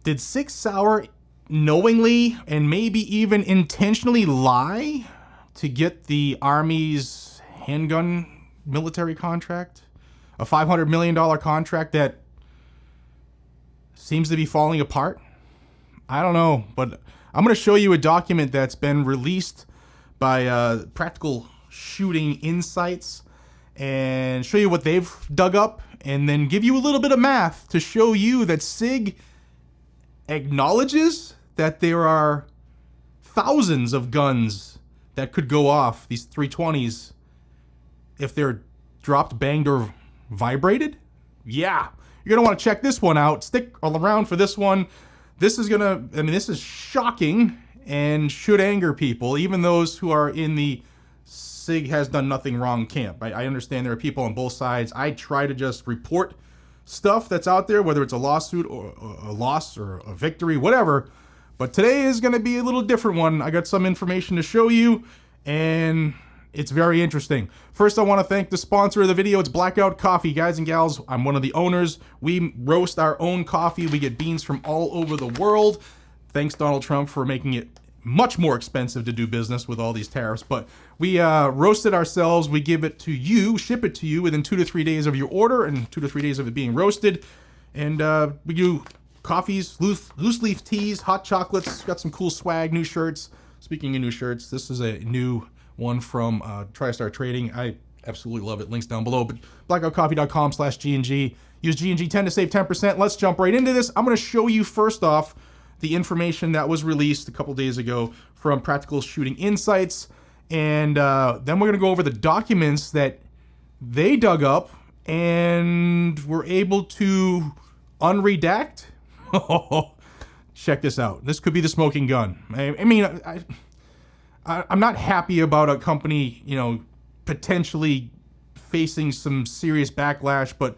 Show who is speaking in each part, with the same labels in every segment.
Speaker 1: Did SIG Sauer knowingly and maybe even intentionally lie to get the Army's handgun military contract? A $500 million contract that seems to be falling apart? I don't know, but I'm going to show you a document that's been released by Practical Shooting Insights and show you what they've dug up, and then give you a little bit of math to show you that SIG acknowledges that there are thousands of guns that could go off, these 320s, if they're dropped, banged, or vibrated. Yeah, you're going to want to check this one out. Stick around for this one. This is this is shocking and should anger people, even those who are in the SIG has done nothing wrong camp. I understand there are people on both sides. I try to just report stuff that's out there, whether it's a lawsuit or a loss or a victory, whatever. But today is going to be a little different one. I got some information to show you, and it's very interesting. First, I want to thank the sponsor of the video. It's Blackout Coffee. Guys and gals, I'm one of the owners. We roast our own coffee. We get beans from all over the world. Thanks, Donald Trump, for making it much more expensive to do business with all these tariffs. But we roast it ourselves. We give it to you, ship it to you within 2 to 3 days of your order and 2 to 3 days of it being roasted. And we do coffees, loose leaf teas, hot chocolates. Got some cool swag, new shirts. Speaking of new shirts, this is a new one from TriStar Trading. I absolutely love it. Links down below. But blackoutcoffee.com/GNG. Use GNG10 to save 10%. Let's jump right into this. I'm going to show you first off the information that was released a couple days ago from Practical Shooting Insights. And then we're going to go over the documents that they dug up and were able to unredact. Check this out. This could be the smoking gun. I'm not happy about a company, potentially facing some serious backlash, but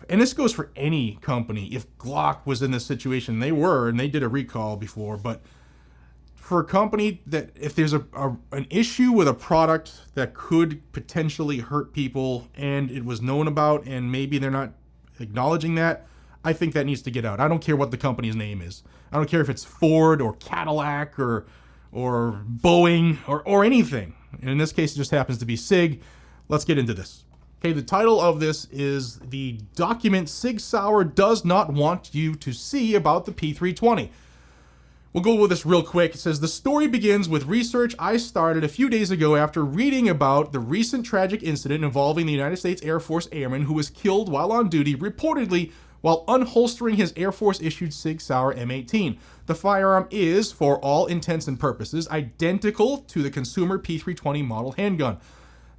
Speaker 1: and this goes for any company, if Glock was in this situation, they did a recall before, but for a company that if there's an issue with a product that could potentially hurt people and it was known about and maybe they're not acknowledging that, I think that needs to get out. I don't care what the company's name is. I don't care if it's Ford or Cadillac or Boeing or anything. And in this case, it just happens to be SIG. Let's get into this. Okay, the title of this is the document SIG Sauer does not want you to see about the P320. We'll go with this real quick. It says, the story begins with research I started a few days ago after reading about the recent tragic incident involving the United States Air Force airman who was killed while on duty, reportedly while unholstering his Air Force-issued SIG Sauer M18. The firearm is, for all intents and purposes, identical to the consumer P320 model handgun.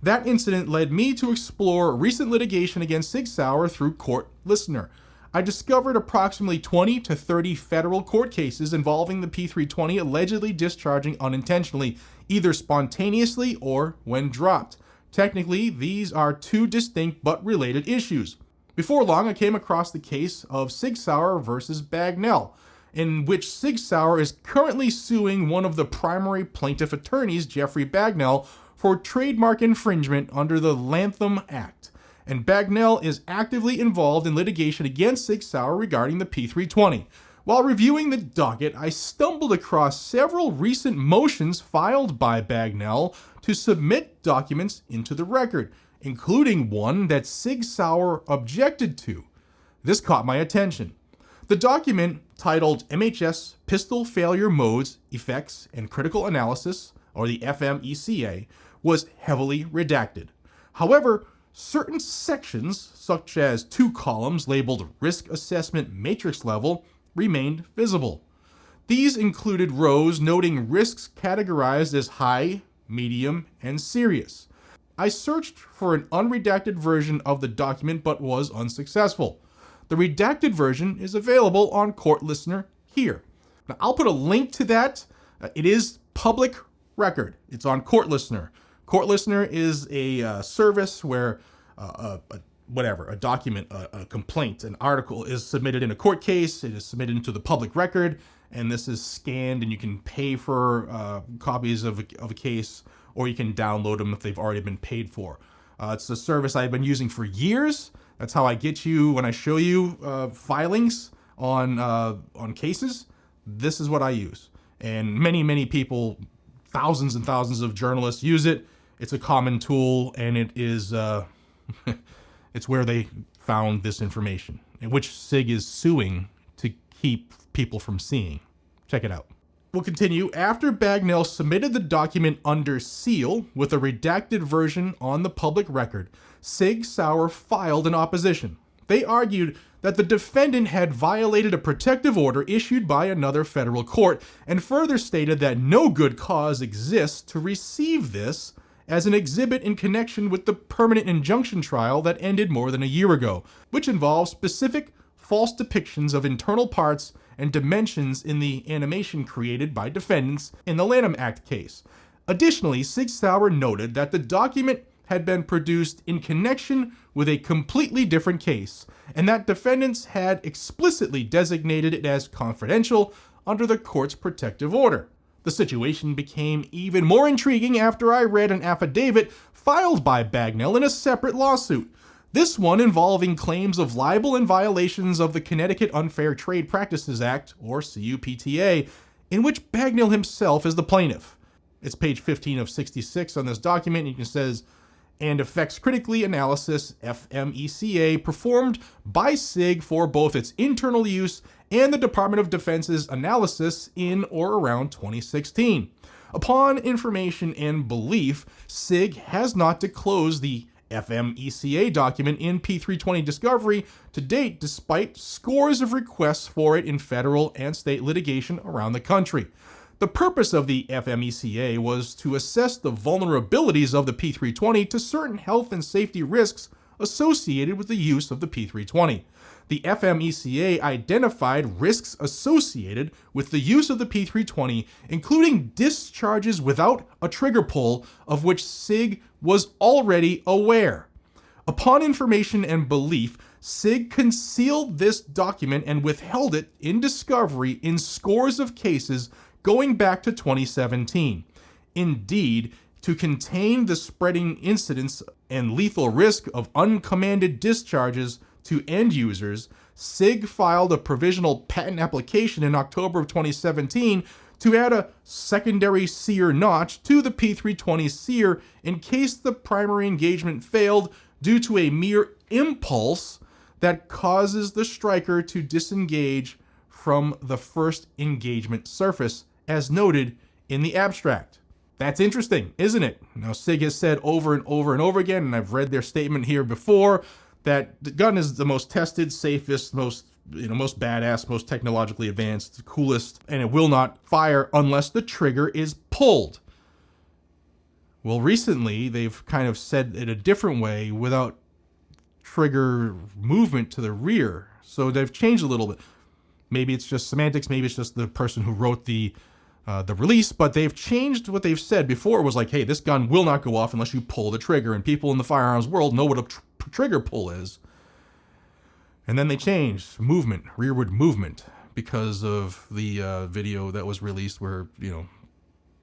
Speaker 1: That incident led me to explore recent litigation against SIG Sauer through Court Listener. I discovered approximately 20 to 30 federal court cases involving the P320 allegedly discharging unintentionally, either spontaneously or when dropped. Technically, these are two distinct but related issues. Before long, I came across the case of SIG Sauer versus Bagnell, in which SIG Sauer is currently suing one of the primary plaintiff attorneys, Jeffrey Bagnell, for trademark infringement under the Lanham Act, and Bagnell is actively involved in litigation against SIG Sauer regarding the P320. While reviewing the docket, I stumbled across several recent motions filed by Bagnell to submit documents into the record, including one that SIG Sauer objected to. This caught my attention. The document, titled MHS Pistol Failure Modes, Effects, and Critical Analysis, or the FMECA, was heavily redacted. However, certain sections, such as 2 columns labeled Risk Assessment Matrix Level, remained visible. These included rows noting risks categorized as high, medium, and serious. I searched for an unredacted version of the document but was unsuccessful. The redacted version is available on Court Listener here. Now, I'll put a link to that. It is public record. It's on Court Listener. Court Listener is a service where a document, a complaint, an article is submitted in a court case. It is submitted into the public record, and this is scanned, and you can pay for copies of a case, or you can download them if they've already been paid for. It's a service I've been using for years. That's how I get you, when I show you filings, on cases, this is what I use. And many people, thousands and thousands of journalists use it. It's a common tool, and it is it's where they found this information, which SIG is suing to keep people from seeing. Check it out. We'll continue. After Bagnell submitted the document under seal with a redacted version on the public record, SIG Sauer filed an opposition. They argued that the defendant had violated a protective order issued by another federal court, and further stated that no good cause exists to receive this as an exhibit in connection with the permanent injunction trial that ended more than a year ago, which involves specific false depictions of internal parts and dimensions in the animation created by defendants in the Lanham Act case. Additionally, SIG Sauer noted that the document had been produced in connection with a completely different case, and that defendants had explicitly designated it as confidential under the court's protective order. The situation became even more intriguing after I read an affidavit filed by Bagnell in a separate lawsuit. This one involving claims of libel and violations of the Connecticut Unfair Trade Practices Act, or CUPTA, in which Bagnell himself is the plaintiff. It's page 15 of 66 on this document. You can says, and effects critically analysis, FMECA, performed by SIG for both its internal use and the Department of Defense's analysis in or around 2016. Upon information and belief, SIG has not disclosed the FMECA document in P320 discovery to date, despite scores of requests for it in federal and state litigation around the country. The purpose of the FMECA was to assess the vulnerabilities of the P320 to certain health and safety risks associated with the use of the P320. The FMECA identified risks associated with the use of the P320, including discharges without a trigger pull, of which SIG was already aware. Upon information and belief, SIG concealed this document and withheld it in discovery in scores of cases going back to 2017. Indeed, to contain the spreading incidence and lethal risk of uncommanded discharges to end users, SIG filed a provisional patent application in October of 2017 to add a secondary sear notch to the P320 sear in case the primary engagement failed due to a mere impulse that causes the striker to disengage from the first engagement surface, as noted in the abstract. That's interesting, isn't it? Now, SIG has said over and over and over again, and I've read their statement here before, that the gun is the most tested, safest, most badass, most technologically advanced, coolest, and it will not fire unless the trigger is pulled. Well, recently, they've kind of said it a different way without trigger movement to the rear. So they've changed a little bit. Maybe it's just semantics, maybe it's just the person who wrote the release, but they've changed what they've said. Before it was like, hey, this gun will not go off unless you pull the trigger, and people in the firearms world know what a trigger pull is. And then they changed movement, rearward movement, because of the video that was released where,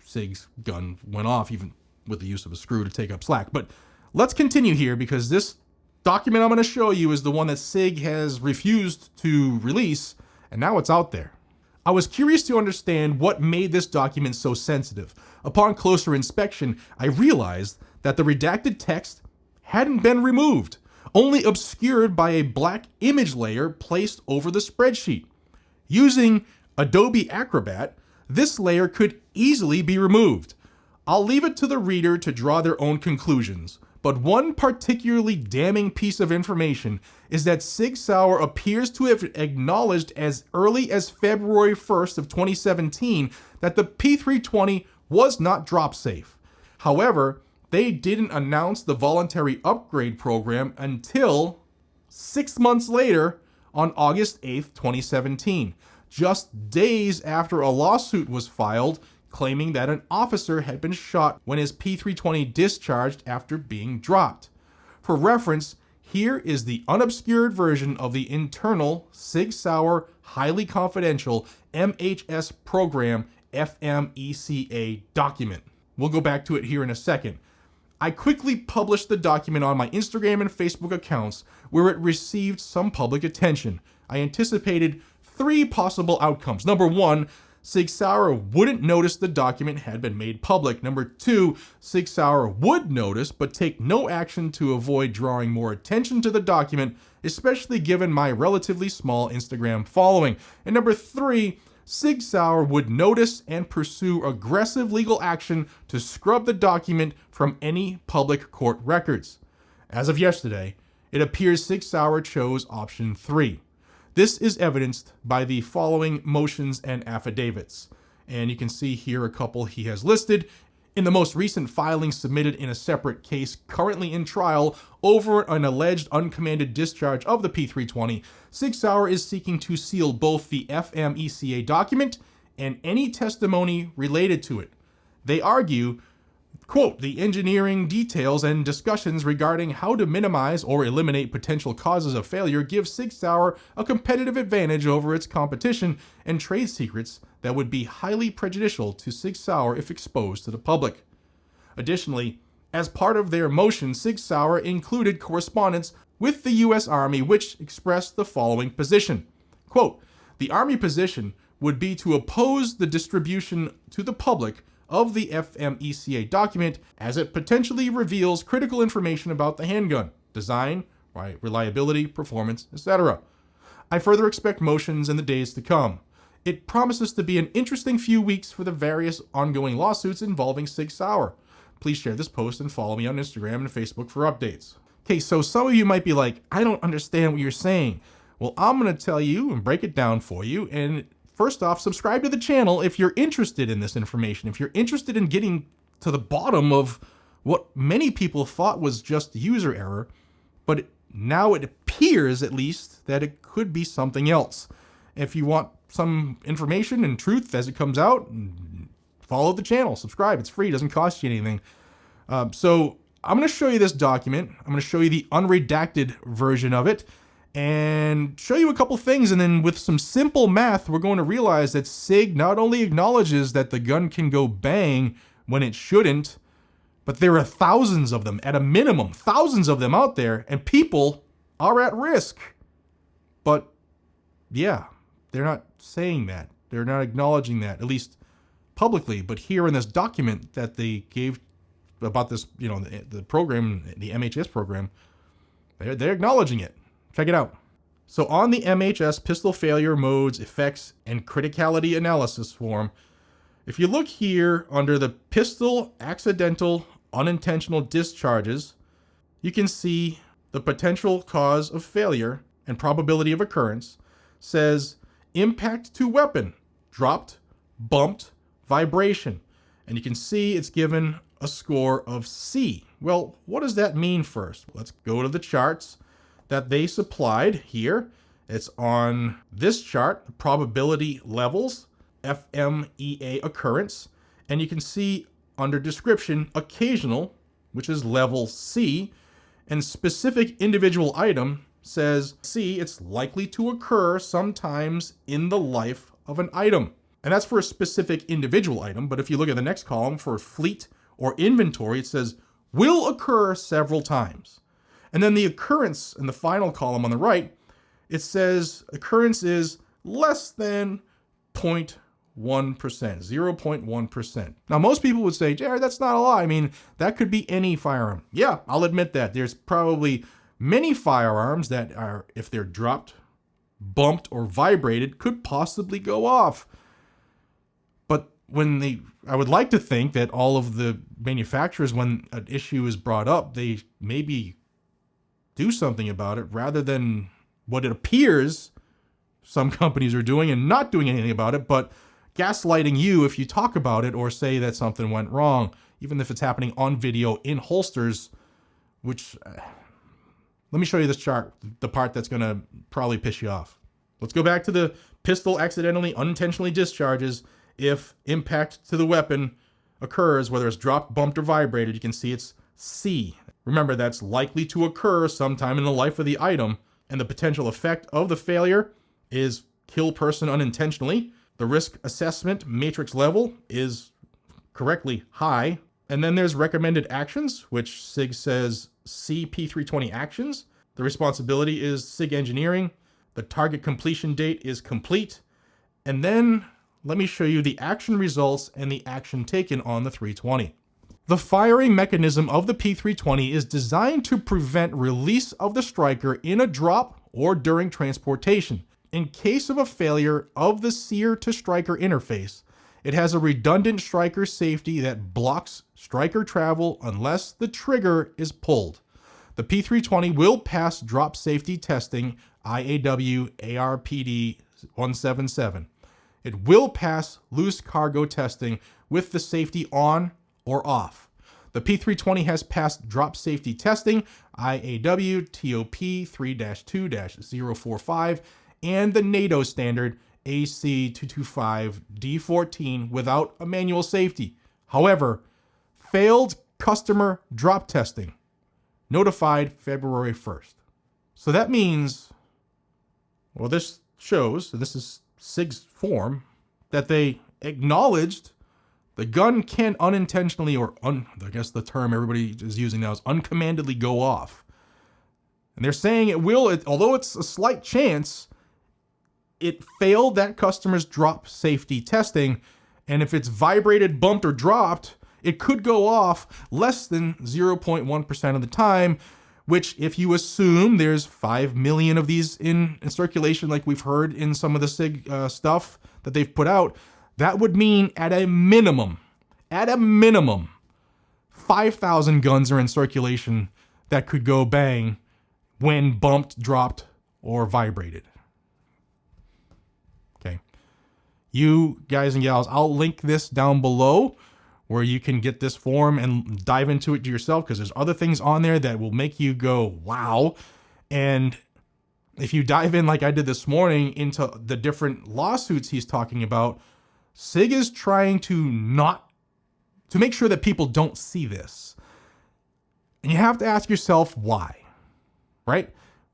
Speaker 1: SIG's gun went off, even with the use of a screw to take up slack. But let's continue here, because this document I'm going to show you is the one that SIG has refused to release, and now it's out there. I was curious to understand what made this document so sensitive. Upon closer inspection, I realized that the redacted text hadn't been removed, only obscured by a black image layer placed over the spreadsheet. Using Adobe Acrobat, this layer could easily be removed. I'll leave it to the reader to draw their own conclusions, but one particularly damning piece of information is that SIG Sauer appears to have acknowledged as early as February 1st of 2017 that the P320 was not drop safe. However, they didn't announce the voluntary upgrade program until 6 months later on August 8th, 2017, just days after a lawsuit was filed claiming that an officer had been shot when his P320 discharged after being dropped. For reference, here is the unobscured version of the internal SIG Sauer highly confidential MHS program FMECA document. We'll go back to it here in a second. I quickly published the document on my Instagram and Facebook accounts where it received some public attention. I anticipated three possible outcomes. Number one, SIG Sauer wouldn't notice the document had been made public. Number two, SIG Sauer would notice but take no action to avoid drawing more attention to the document, especially given my relatively small Instagram following. And number three, SIG Sauer would notice and pursue aggressive legal action to scrub the document from any public court records. As of yesterday, it appears SIG Sauer chose option 3. This is evidenced by the following motions and affidavits. And you can see here a couple he has listed. In the most recent filing submitted in a separate case currently in trial over an alleged uncommanded discharge of the P320, SIG Sauer is seeking to seal both the FMECA document and any testimony related to it. They argue, quote, the engineering details and discussions regarding how to minimize or eliminate potential causes of failure give SIG Sauer a competitive advantage over its competition and trade secrets that would be highly prejudicial to SIG Sauer if exposed to the public. Additionally, as part of their motion, SIG Sauer included correspondence with the U.S. Army which expressed the following position. Quote, the Army position would be to oppose the distribution to the public of the FMECA document as it potentially reveals critical information about the handgun, design, reliability, performance, etc. I further expect motions in the days to come. It promises to be an interesting few weeks for the various ongoing lawsuits involving SIG Sauer. Please share this post and follow me on Instagram and Facebook for updates. Okay, so some of you might be like, I don't understand what you're saying. Well, I'm going to tell you and break it down for you. And first off, subscribe to the channel if you're interested in this information. If you're interested in getting to the bottom of what many people thought was just user error, but now it appears at least that it could be something else. If you want some information and truth as it comes out, follow the channel, subscribe. It's free, it doesn't cost you anything. So I'm going to show you this document. I'm going to show you the unredacted version of it and show you a couple things. And then with some simple math, we're going to realize that SIG not only acknowledges that the gun can go bang when it shouldn't, but there are thousands of them, at a minimum, thousands of them out there, and people are at risk. But yeah, they're not saying that. They're not acknowledging that, at least publicly. But here in this document that they gave about this, the program, the MHS program, they're acknowledging it. Check it out. So on the MHS pistol failure modes, effects, and criticality analysis form, if you look here under the pistol accidental unintentional discharges, you can see the potential cause of failure and probability of occurrence says impact to weapon, dropped, bumped, vibration. And you can see it's given a score of C. Well, what does that mean first? Let's go to the charts that they supplied here. It's on this chart, probability levels, FMEA occurrence, and you can see under description, occasional, which is level C, and specific individual item says C, it's likely to occur sometimes in the life of an item. And that's for a specific individual item, but if you look at the next column for fleet or inventory, it says will occur several times. And then the occurrence in the final column on the right, it says occurrence is less than 0.1%, 0.1%. Now, most people would say, Jared, that's not a lot. I mean, that could be any firearm. Yeah, I'll admit that. There's probably many firearms that are, if they're dropped, bumped, or vibrated, could possibly go off. But I would like to think that all of the manufacturers, when an issue is brought up, they maybe do something about it rather than what it appears some companies are doing and not doing anything about it, but gaslighting you if you talk about it or say that something went wrong, even if it's happening on video in holsters, which, let me show you this chart, the part that's going to probably piss you off. Let's go back to the pistol accidentally, unintentionally discharges. If impact to the weapon occurs, whether it's dropped, bumped, or vibrated, you can see it's C. Remember, that's likely to occur sometime in the life of the item, and the potential effect of the failure is kill person unintentionally. The risk assessment matrix level is correctly high. And then there's recommended actions, which SIG says CP320 actions. The responsibility is SIG engineering. The target completion date is complete. And then let me show you the action results and the action taken on the 320. The firing mechanism of the P320 is designed to prevent release of the striker in a drop or during transportation. In case of a failure of the sear to striker interface, it has a redundant striker safety that blocks striker travel unless the trigger is pulled. The P320 will pass drop safety testing IAW ARPD 177. It will pass loose cargo testing with the safety on or off. The P320 has passed drop safety testing IAW TOP 3-2-045 and the NATO standard AC 225 D14 without a manual safety. However, failed customer drop testing notified February 1st. So that means, well, this shows, this is SIG's form, that they acknowledged the gun can unintentionally, or I guess the term everybody is using now is uncommandedly go off. And they're saying it will, although it's a slight chance, it failed that customer's drop safety testing. And if it's vibrated, bumped, or dropped, it could go off less than 0.1% of the time, which if you assume there's 5 million of these in circulation, like we've heard in some of the SIG stuff that they've put out, that would mean at a minimum, 5,000 guns are in circulation that could go bang when bumped, dropped, or vibrated. Okay. You guys and gals, I'll link this down below where you can get this form and dive into it yourself, because there's other things on there that will make you go, wow. And if you dive in like I did this morning into the different lawsuits he's talking about, SIG is trying to make sure that people don't see this. And you have to ask yourself why, right?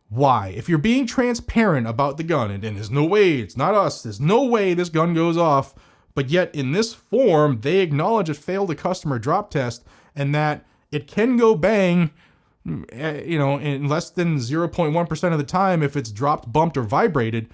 Speaker 1: Why? If you're being transparent about the gun, and there's no way, it's not us, there's no way this gun goes off, but yet in this form, they acknowledge it failed a customer drop test and that it can go bang, in less than 0.1% of the time if it's dropped, bumped, or vibrated.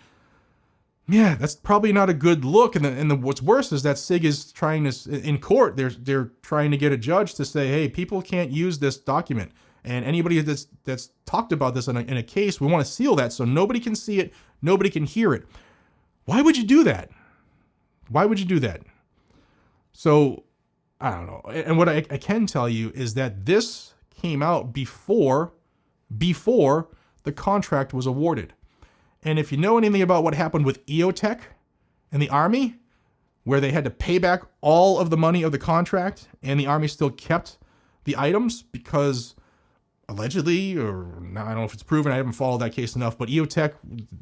Speaker 1: Yeah, that's probably not a good look. And what's worse is that SIG is trying to, in court, they're trying to get a judge to say, hey, people can't use this document. And anybody that's talked about this in a case, we want to seal that so nobody can see it, nobody can hear it. Why would you do that? Why would you do that? So, I don't know. And what I can tell you is that this came out before the contract was awarded. And if you know anything about what happened with EOTech and the Army, where they had to pay back all of the money of the contract and the Army still kept the items because allegedly, or I don't know if it's proven, I haven't followed that case enough, but EOTech,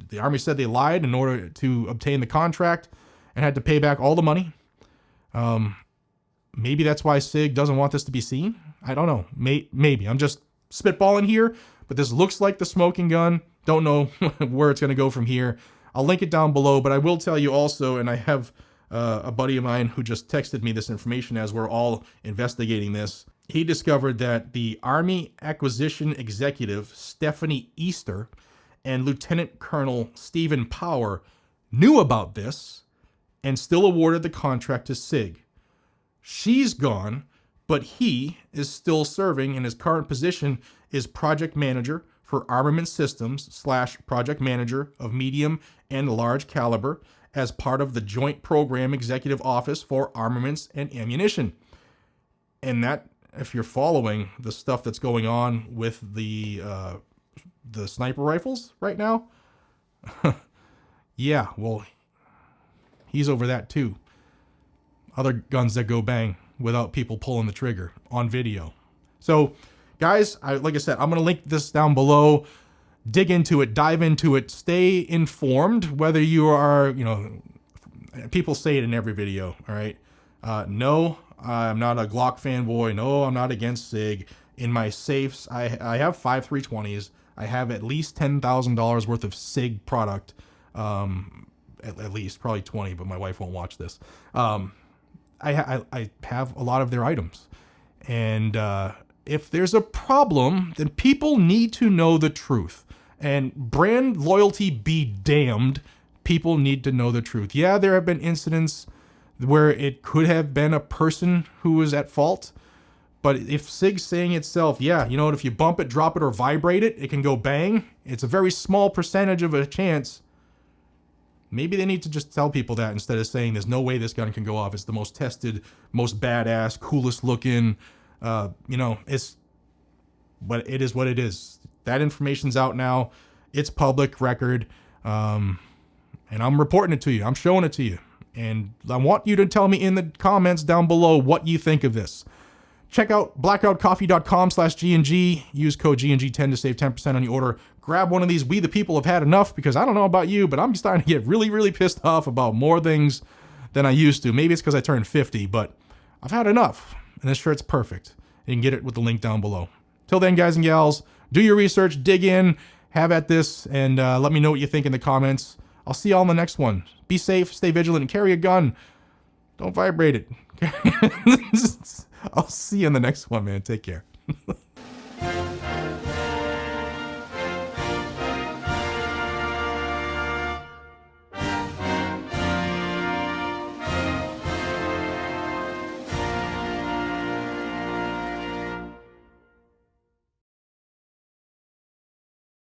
Speaker 1: the Army said they lied in order to obtain the contract and had to pay back all the money. Maybe that's why SIG doesn't want this to be seen. I don't know. Maybe. I'm just spitballing here, but this looks like the smoking gun. Don't know where it's going to go from here. I'll link it down below, but I will tell you also, and I have a buddy of mine who just texted me this information as we're all investigating this. He discovered that the Army Acquisition Executive, Stephanie Easter, and Lieutenant Colonel Stephen Power knew about this and still awarded the contract to SIG. She's gone, but he is still serving, and his current position is project manager for armament systems / project manager of medium and large caliber as part of the Joint Program Executive Office for Armaments and Ammunition. And that, if you're following the stuff that's going on with the sniper rifles right now, yeah, well, he's over that too. Other guns that go bang without people pulling the trigger on video. So, guys, like I said, I'm going to link this down below. Dig into it, dive into it, stay informed, whether you are, people say it in every video, all right? No, I'm not a Glock fanboy. No, I'm not against SIG. In my safes, I have 5 320s. I have at least $10,000 worth of SIG product. At least, probably 20, but my wife won't watch this. I have a lot of their items. And if there's a problem, then people need to know the truth. And brand loyalty be damned. People need to know the truth. Yeah, there have been incidents where it could have been a person who was at fault. But if SIG's saying itself, yeah, you know what, if you bump it, drop it, or vibrate it, it can go bang. It's a very small percentage of a chance. Maybe they need to just tell people that instead of saying there's no way this gun can go off. It's the most tested, most badass, coolest looking. It's, but it is what it is. That information's out now. It's public record. And I'm reporting it to you. I'm showing it to you. And I want you to tell me in the comments down below what you think of this. Check out blackoutcoffee.com/GNG. Use code GNG10 to save 10% on your order. Grab one of these. We the people have had enough, because I don't know about you, but I'm starting to get really, really pissed off about more things than I used to. Maybe it's because I turned 50, but I've had enough. And this shirt's perfect. You can get it with the link down below. Till then, guys and gals, do your research, dig in, have at this, and let me know what you think in the comments. I'll see y'all in the next one. Be safe, stay vigilant, and carry a gun. Don't vibrate it. I'll see you in the next one, man. Take care.